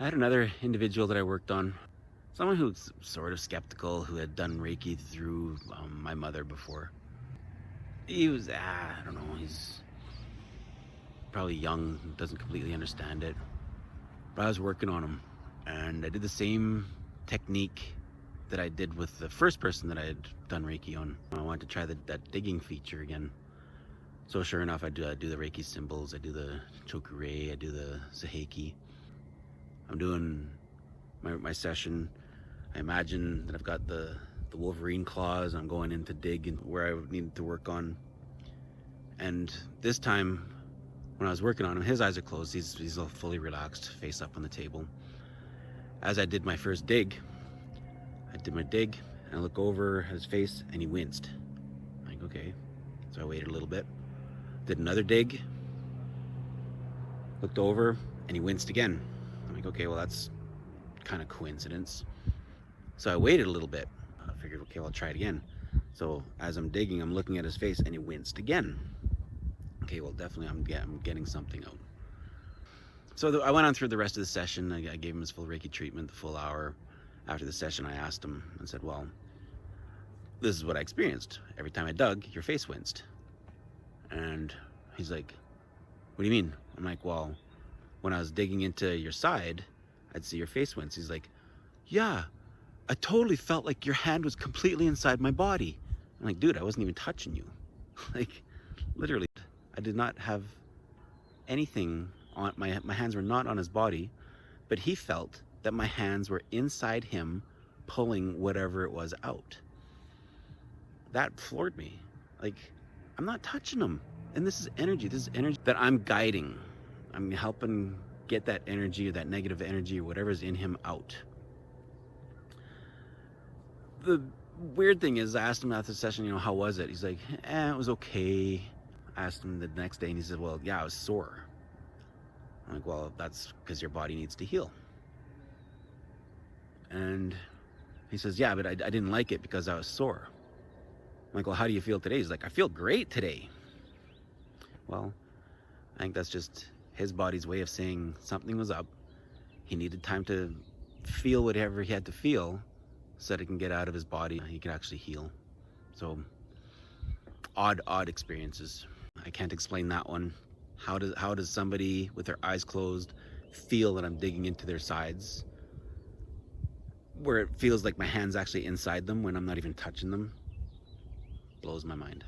I had another individual that I worked on, someone who's sort of skeptical, who had done Reiki through my mother before. He was, I don't know, he's probably young, doesn't completely understand it. But I was working on him, and I did the same technique that I did with the first person that I had done Reiki on. I wanted to try that digging feature again. So sure enough, I do the Reiki symbols, I do the Chokure, I do the Saheki. I'm doing my session. I imagine that I've got the Wolverine claws. I'm going in to dig and where I needed to work on. And this time, when I was working on him, his eyes are closed. He's all fully relaxed, face up on the table. As I did my first dig, and I look over at his face, and he winced. I'm like, okay. So I waited a little bit, did another dig, looked over, and he winced again. I'm like, okay, well, that's kind of coincidence. So I waited a little bit. I figured, okay, well, I'll try it again. So as I'm digging, I'm looking at his face, and he winced again. Okay, well, definitely I'm getting something out. So I went on through the rest of the session. I gave him his full Reiki treatment, the full hour. After the session, I asked him and said, well, this is what I experienced. Every time I dug, your face winced. And he's like, what do you mean? I'm like, well, when I was digging into your side, I'd see your face wince. He's like, yeah, I totally felt like your hand was completely inside my body. I'm like, dude, I wasn't even touching you. Like, literally, I did not have anything on my hands were not on his body, but he felt that my hands were inside him, pulling whatever it was out. That floored me. Like, I'm not touching him. And this is energy that I'm guiding. I'm helping get that energy or that negative energy or whatever's in him out. The weird thing is, I asked him after the session, how was it? He's like, it was okay. I asked him the next day, and he said, well, yeah, I was sore. I'm like, well, that's because your body needs to heal. And he says, yeah, but I didn't like it because I was sore. I'm like, well, how do you feel today? He's like, I feel great today. Well, I think that's just his body's way of saying something was up. He needed time to feel whatever he had to feel so that it can get out of his body. He could actually heal. So, odd experiences. I can't explain that one. How does somebody with their eyes closed feel that I'm digging into their sides, where it feels like my hand's actually inside them when I'm not even touching them? Blows my mind.